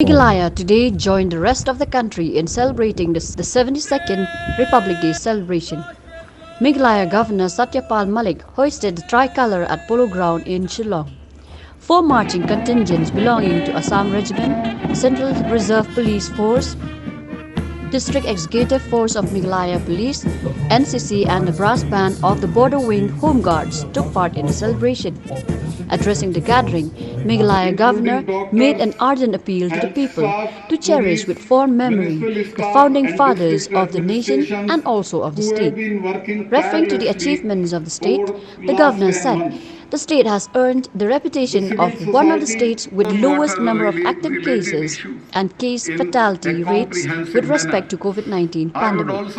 Meghalaya today joined the rest of the country in celebrating the 72nd Republic Day celebration. Meghalaya Governor Satyapal Malik hoisted the tricolour at Polo Ground in Shillong. Four marching contingents belonging to Assam Regiment, Central Reserve Police Force, District Executive Force of Meghalaya Police, NCC and the brass band of the Border Wing Home Guards took part in the celebration. Addressing the gathering, Meghalaya Governor made an ardent appeal to the people to cherish with fond memory the founding fathers of the nation and also of the state. Referring to the achievements of the state, the Governor said the state has earned the reputation of one of the states with lowest number of active cases and case fatality rates with respect to COVID-19 pandemic.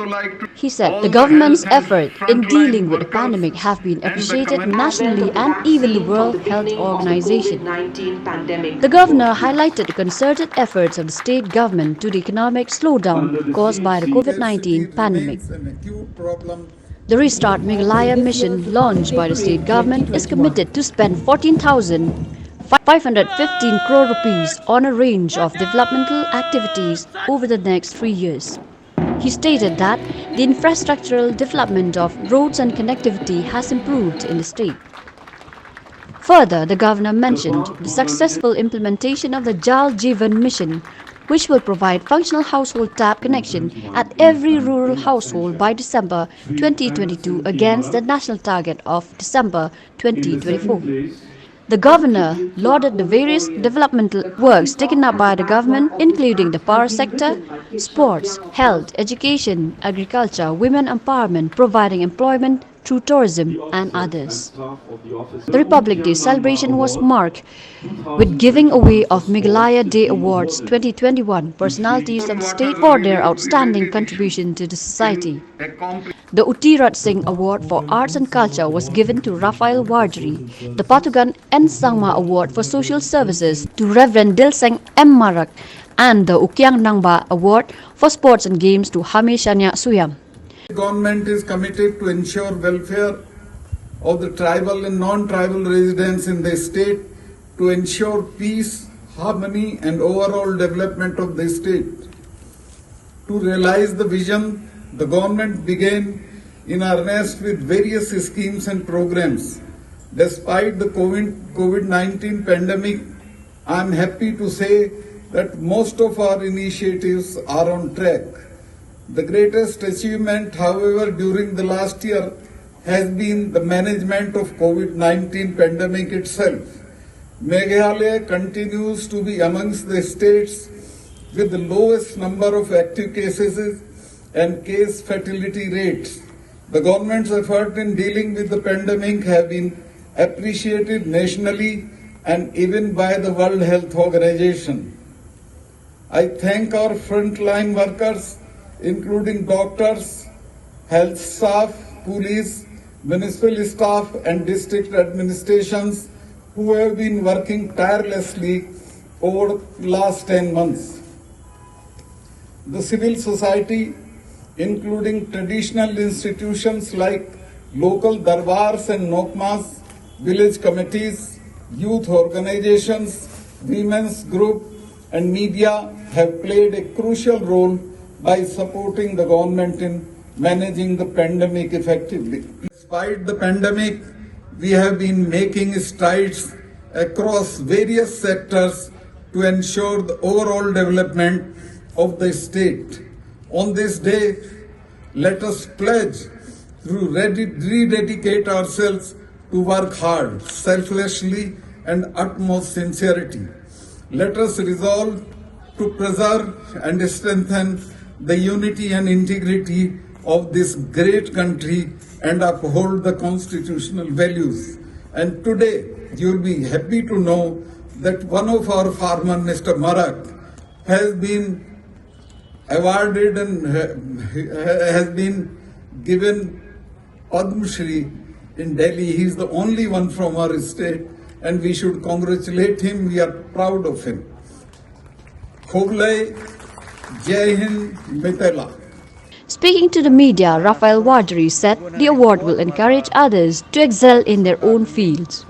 He said the government's effort in dealing with the pandemic have been appreciated nationally and even the World Health Organization. The governor highlighted the concerted efforts of the state government to the economic slowdown caused by the COVID-19 pandemic. The Restart Meghalaya mission launched by the state government is committed to spend 14,515 crore rupees on a range of developmental activities over the next 3 years. He stated that the infrastructural development of roads and connectivity has improved in the state. Further, the governor mentioned the successful implementation of the Jal Jeevan mission, which will provide functional household tap connection at every rural household by December 2022 against the national target of December 2024. The governor lauded the various developmental works taken up by the government, including the power sector, sports, health, education, agriculture, women empowerment, providing employment through tourism and others. The Republic Day celebration was marked with giving away of Meghalaya Day Awards 2021 personalities of the state for their outstanding contribution to the society. The Utirat Singh Award for Arts and Culture was given to Raphael Wardry, the Patugan N. Sangma Award for Social Services to Reverend Dilseng M. Marak, and the Ukyang Nangba Award for Sports and Games to Hameshanya Suyam. The government is committed to ensure welfare of the tribal and non-tribal residents in the state, to ensure peace, harmony and overall development of the state. To realize the vision, the government began in earnest with various schemes and programs. Despite the COVID-19 pandemic, I am happy to say that most of our initiatives are on track. The greatest achievement, however, during the last year has been the management of COVID-19 pandemic itself. Meghalaya continues to be amongst the states with the lowest number of active cases and case fatality rates. The government's effort in dealing with the pandemic have been appreciated nationally and even by the World Health Organization. I thank our frontline workers, including doctors, health staff, police, municipal staff and district administrations who have been working tirelessly over the last 10 months. The civil society, including traditional institutions like local darbars and nokmas, village committees, youth organizations, women's group and media have played a crucial role by supporting the government in managing the pandemic effectively. Despite the pandemic, we have been making strides across various sectors to ensure the overall development of the state. On this day, let us pledge to rededicate ourselves to work hard, selflessly and utmost sincerity. Let us resolve to preserve and strengthen the unity and integrity of this great country and uphold the constitutional values. And today, you will be happy to know that one of our farmer, Mr. Marak, has been awarded and has been given Padma Shri in Delhi. He is the only one from our state and we should congratulate him. We are proud of him. Khoglai, Jai Hind, Mitela. Speaking to the media, Raphael Wardry said the award will encourage others to excel in their own fields.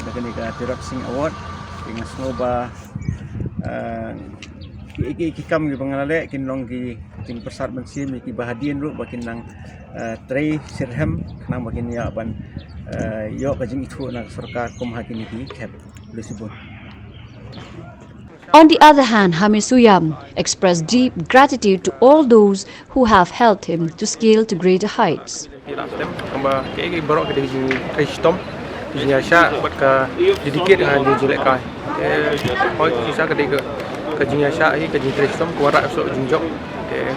Dagani ka Tirok Sing Award dengan snoba ikam gi pangalale kinlong gi ting persat mensim ki bahadian ru bakin nang tray sirham nang bakin ya ban yo kajing itu nak sarkar kum hakini ki khap lesibun. On the other hand, Hamisuyam expressed deep gratitude to all those who have helped him to scale to greater heights. Kamba ke borok ke jing kristom jing asha bat ka dedicate ha di jelek kai hoi kisah ke ke jing asha hi ke jing kristom ko ra so jing jok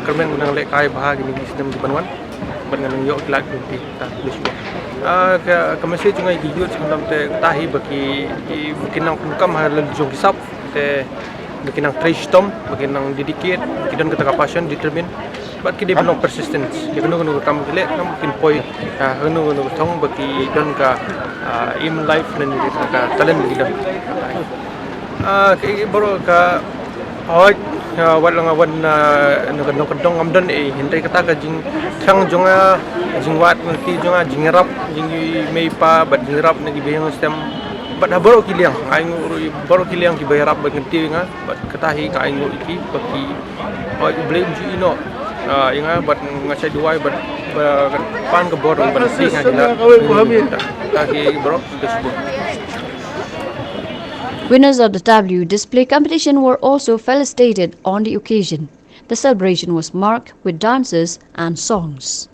kermen nang lek kai bahag ni sistem di banwan bat nang yo kelak di ta lisbo ke message ngai gi yo sendam te tahi baki mungkin nang kam ha lel jong kisap te mungkin nang kristom mungkin nang dedicate kidan ke taka passion determine but kita belum persistence. Kita kena kamu kelak, kamu mungkin poi, kena thong bagi dan ka in life dan ka talent kita. Kaya baru ka awak walang awan nakadong amdan hintay kata ka jing thang jonga jing wat nanti jonga jing rap jing may pa but jing rap nagi bayang stem. But baru kiliang, baru kiliang ki bayar rap bagi nga, but katahi ka ingo iki bagi awak blame ju ino. Yang buat ngasih dua buat pan ke borong bersih ngajilah kaki borong tersebut. Winners of the W display competition were also felicitated on the occasion. The celebration was marked with dances and songs.